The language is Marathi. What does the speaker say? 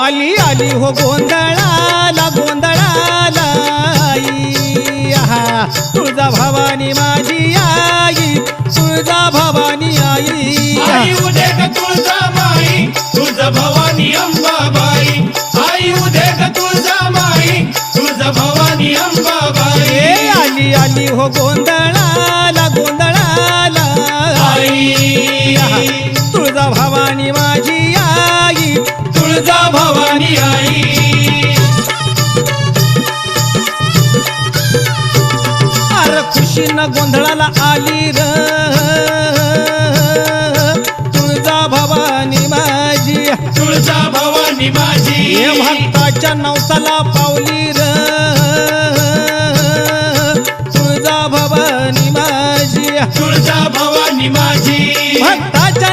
आली आली हो गोंधळाला गोंधळाला आई आहा तुळजा भवानी माझी आई तुळजा भवानी आई आई उदे ग तुळजामाई तुळजा भवानी अंबाबाई आई उदे ग तुळजामाई तुळजा भवानी अंबाबाई आली आली हो गोंधळाला गोंधळाला आई तुळजा भवानी माझी आई तुळजा भवानी आई अर खुशीनं गोंधळाला आली र तुळजा भवानी माझी तुळजा भवानी माझी हे भक्ताच्या नवसाला पावली र तुळजा भवानी माझी तुळजा भवानी माझी भक्ताच्या